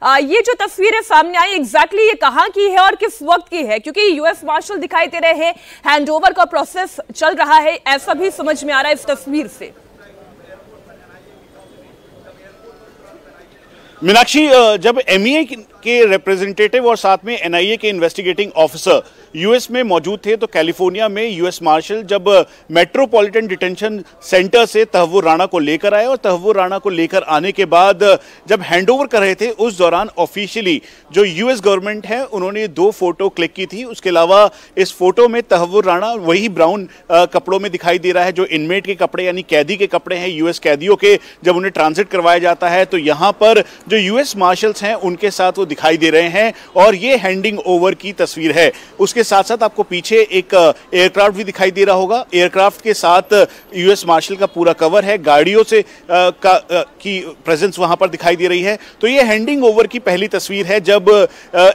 ये जो तस्वीरें सामने आई एग्जैक्टली ये कहां की है और किस वक्त की है? क्योंकि यूएस मार्शल दिखाई दे रहे हैं, हैंडओवर का प्रोसेस चल रहा है, ऐसा भी समझ में आ रहा है इस तस्वीर से। मीनाक्षी, जब एमईए के रिप्रेजेंटेटिव और साथ में एनआईए के इन्वेस्टिगेटिंग ऑफिसर यूएस में मौजूद थे तो कैलिफोर्निया में यूएस मार्शल जब मेट्रोपॉलिटन डिटेंशन सेंटर से तहव्वुर राणा को लेकर आए और तहव्वुर राणा को लेकर आने के बाद जब हैंडओवर कर रहे थे उस दौरान ऑफिशियली जो यूएस गवर्नमेंट है उन्होंने 2 फोटो क्लिक की थी। उसके अलावा इस फोटो में तहव्वुर राणा वही ब्राउन कपड़ों में दिखाई दे रहा है जो इनमेट के कपड़े यानी कैदी के कपड़े हैं यूएस कैदियों के, जब उन्हें ट्रांजिट करवाया जाता है तो यहाँ पर जो यूएस मार्शल्स हैं उनके साथ वो दिखाई दे रहे हैं और ये हैंडिंग ओवर की तस्वीर है। उसके साथ साथ आपको पीछे एक एयरक्राफ्ट भी दिखाई दे रहा होगा, एयरक्राफ्ट के साथ यूएस मार्शल का पूरा कवर है, गाड़ियों से की प्रेजेंस वहां पर दिखाई दे रही है। तो ये हैंडिंग ओवर की पहली तस्वीर है जब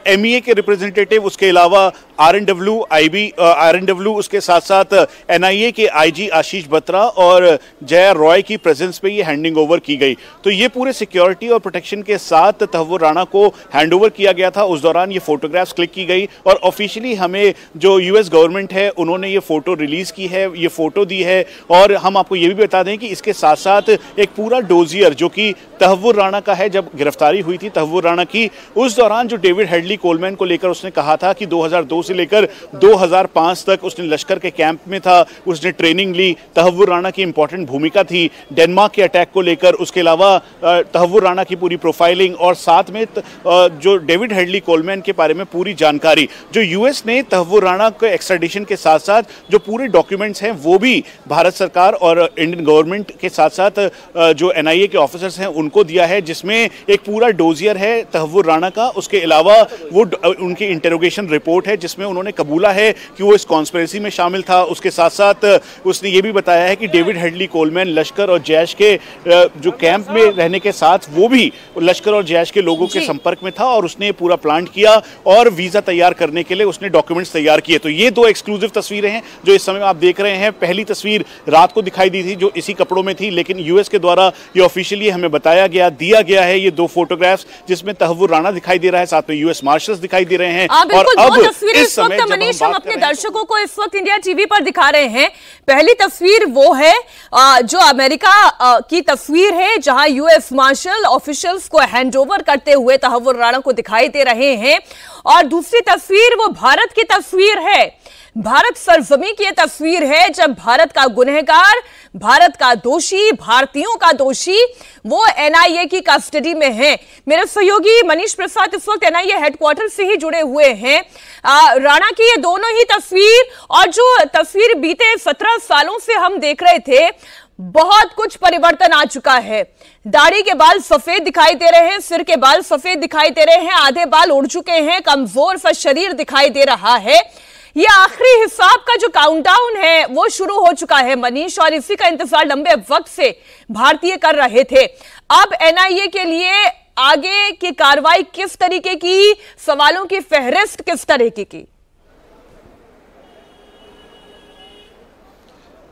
एमईए के रिप्रेजेंटेटिव, उसके अलावा आरएनडब्ल्यू उसके साथ साथ एनआईए के आईजी आशीष बत्रा और जया रॉय की प्रेजेंस पे ये हैंडिंग ओवर की गई। तो ये पूरे सिक्योरिटी और प्रोटेक्शन के साथ तहव्वुर राणा को हैंडओवर किया गया था। उस दौरान ये फोटोग्राफ्स क्लिक की गई और ऑफिशियली हमें जो यूएस गवर्नमेंट है उन्होंने ये फोटो रिलीज की है, ये फोटो दी है। और हम आपको ये भी बता दें कि इसके साथ साथ एक पूरा डोजियर जो कि तहव्वुर राणा का है, जब गिरफ्तारी हुई थी तहव्वुर राणा की उस दौरान जो डेविड हेडली कोलमैन को लेकर उसने कहा था कि 2002 से लेकर 2005 तक उसने लश्कर के कैंप में था, उसने ट्रेनिंग ली, तहव्वुर राणा की इंपॉर्टेंट भूमिका थी डेनमार्क के अटैक को लेकर। उसके अलावा तहव्वुर राणा की पूरी प्रोफाइलिंग और साथ में जो डेविड हेडली कोलमैन के बारे में पूरी जानकारी जो यूएस ने तहव्वुर राणा के एक्स्ट्राडिशन के साथ साथ जो पूरे डॉक्यूमेंट्स हैं वो भी भारत सरकार और इंडियन गवर्नमेंट के साथ साथ जो एनआईए के ऑफिसर्स हैं उनको दिया है, जिसमें एक पूरा डोजियर है तहव्वुर राणा का। उसके अलावा वो उनकी इंटेरोगेशन रिपोर्ट है जिसमें उन्होंने कबूला है कि वो इस कॉन्स्पिरेसी में शामिल था। उसके साथ साथ उसने ये भी बताया है कि डेविड हेडली कोलमैन लश्कर और जैश के जो कैंप में रहने के साथ वो भी लश्कर और जैश के लोगों के संपर्क में था और उसने पूरा प्लान किया और वीजा तैयार करने के लिए उसने डॉक्यूमेंट्स तैयार किए। तो ये 2 एक्सक्लूसिव तस्वीरें हैं जो इस समय आप देख रहे हैं। पहली तस्वीर रात को दिखाई दी थी जो इसी कपड़ों में थी, लेकिन यूएस के द्वारा ये ऑफिशियली हमें बताया गया, दिया गया है ये 2 फोटोग्राफ्स जिसमें तहव्वुर राणा दिखाई दे रहा है, साथ में यूएस मार्शल्स दिखाई दे रहे हैं। और अब इस समय मनीष हम अपने दर्शकों को इस वक्त इंडिया टीवी पर दिखा रहे हैं। पहली तस्वीर वो है जो अमेरिका की तस्वीर है जहां यूएस मार्शल ऑफिशियल्स को हैंडओवर करते हुए तहव्वुर राणा को दिखाई दे रहे हैं और दूसरी तस्वीर वो भारत की तस्वीर है, भारत सरजमी की तस्वीर है जब भारत का गुनहगार, भारत का दोषी, भारतीयों का दोषी वो एनआईए की कस्टडी में है। मेरे सहयोगी मनीष प्रसाद इस वक्त एनआईए हेडक्वार्टर से ही जुड़े हुए हैं। राणा की ये दोनों ही तस्वीर और जो तस्वीर बीते 17 सालों से हम देख रहे थे, बहुत कुछ परिवर्तन आ चुका है। दाढ़ी के बाल सफेद दिखाई दे रहे हैं, सिर के बाल सफेद दिखाई दे रहे हैं, आधे बाल उड़ चुके हैं, कमजोर सा शरीर दिखाई दे रहा है। ये आखिरी हिसाब का जो काउंटडाउन है वो शुरू हो चुका है मनीष, और इसी का इंतजार लंबे वक्त से भारतीय कर रहे थे। अब एनआईए के लिए आगे की कार्रवाई किस तरीके की, सवालों की फहरिस्त किस तरीके की?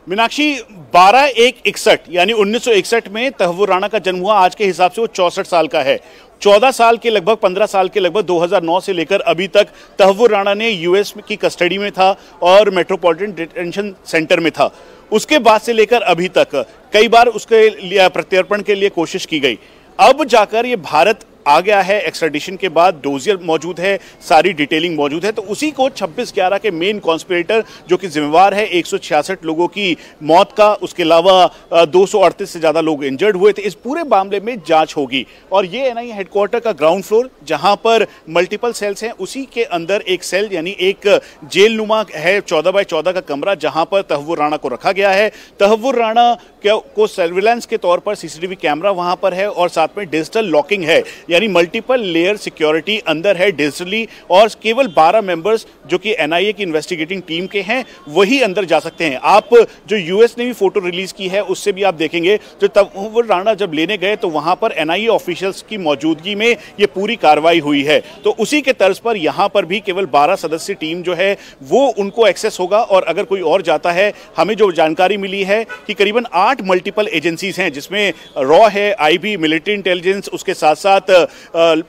मीनाक्षी, 12/1/61 यानी 1961 में तहव्वुर राणा का जन्म हुआ। आज के हिसाब से वो 64 साल का है। 14 साल के लगभग, 15 साल के लगभग 2009 से लेकर अभी तक तहव्वुर राणा ने यूएस की कस्टडी में था और मेट्रोपॉलिटन डिटेंशन सेंटर में था। उसके बाद से लेकर अभी तक कई बार उसके प्रत्यर्पण के लिए कोशिश की गई। अब जाकर ये भारत आ गया है, एक्स्ट्राडिशन के बाद डोजियर मौजूद है, सारी डिटेलिंग मौजूद है। तो उसी को 26/11 के मेन कॉन्स्पिरेटर जो कि जिम्मेवार है 166 लोगों की मौत का, उसके अलावा 238 से ज्यादा लोग इंजर्ड हुए थे, इस पूरे मामले में जांच होगी। और ये एनआईए हेडक्वार्टर का ग्राउंड फ्लोर जहां पर मल्टीपल सेल्स हैं, उसी के अंदर एक सेल यानी एक जेल नुमा है, 14/14 का कमरा जहां पर तहव्वुर राणा को रखा गया है। तहव्वुर राणा को सर्विलांस के तौर पर सीसीटीवी कैमरा वहां पर है और साथ में डिजिटल लॉकिंग है, यानी मल्टीपल लेयर सिक्योरिटी अंदर है डिजिटली, और केवल 12 मेंबर्स जो कि एनआईए की इन्वेस्टिगेटिंग टीम के हैं वही अंदर जा सकते हैं। आप जो यूएस ने भी फोटो रिलीज की है उससे भी आप देखेंगे, जो तहव्वुर राणा जब लेने गए तो वहां पर एनआईए ऑफिशियल्स की मौजूदगी में ये पूरी कार्रवाई हुई है। तो उसी के तर्ज पर यहां पर भी केवल 12 सदस्य टीम जो है वो उनको एक्सेस होगा, और अगर कोई और जाता है, हमें जो जानकारी मिली है कि करीबन 8 मल्टीपल एजेंसीज हैं जिसमें रॉ है, आईबी, मिलिट्री इंटेलिजेंस, उसके साथ साथ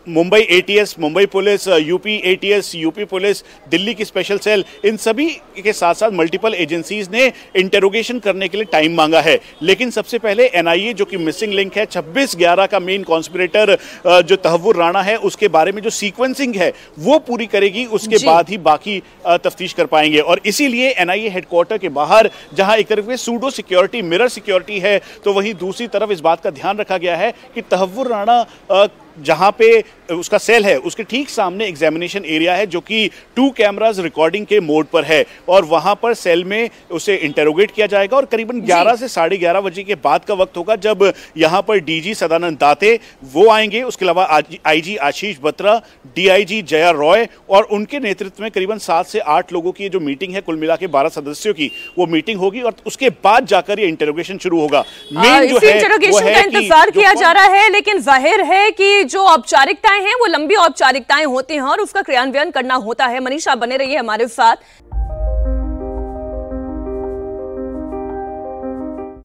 Mumbai ATS, Mumbai police, UP ATS, UP police, Delhi की स्पेशल सेल, इन सभी के साथ साथ मल्टीपल एजेंसीज ने इंटेरोगेशन करने के लिए टाइम मांगा है। लेकिन सबसे पहले एनआईए जो कि मिसिंग लिंक है 26/11 का मेन कॉन्स्पिरेटर जो तहव्वुर राणा है उसके बारे में जो सीक्वेंसिंग है वो पूरी करेगी, उसके बाद ही बाकी तफ्तीश कर पाएंगे। और इसीलिए एनआईए हेडक्वार्टर के बाहर जहां एक तरफ सूडो सिक्योरिटी, मिरर सिक्योरिटी है, तो वहीं दूसरी तरफ इस बात का ध्यान रखा गया है कि तहव्वुर राणा जहां पे उसका सेल है उसके ठीक सामने एग्जामिनेशन एरिया है जो कि 2 कैमरास रिकॉर्डिंग के मोड पर है, और वहां पर सेल में उसे इंटेरोगेट किया जाएगा। और करीबन 11 से 11:30 बजे के बाद का वक्त होगा जब यहां पर डीजी सदानंद दाते वो आएंगे। उसके अलावा आईजी आशीष बत्रा, डीआईजी जया रॉय, और उनके नेतृत्व में करीबन 7 से 8 लोगों की जो मीटिंग है, कुल मिला के 12 सदस्यों की वो मीटिंग होगी, और उसके बाद जाकर ये इंटेरोगेशन शुरू होगा। मेन जो है इंटेरोगेशन का इंतजार किया जा रहा है, लेकिन जाहिर है कि जो औपचारिकताएं हैं वो लंबी औपचारिकताएं होती हैं और उसका क्रियान्वयन करना होता है। मनीषा बने रहिए हमारे साथ।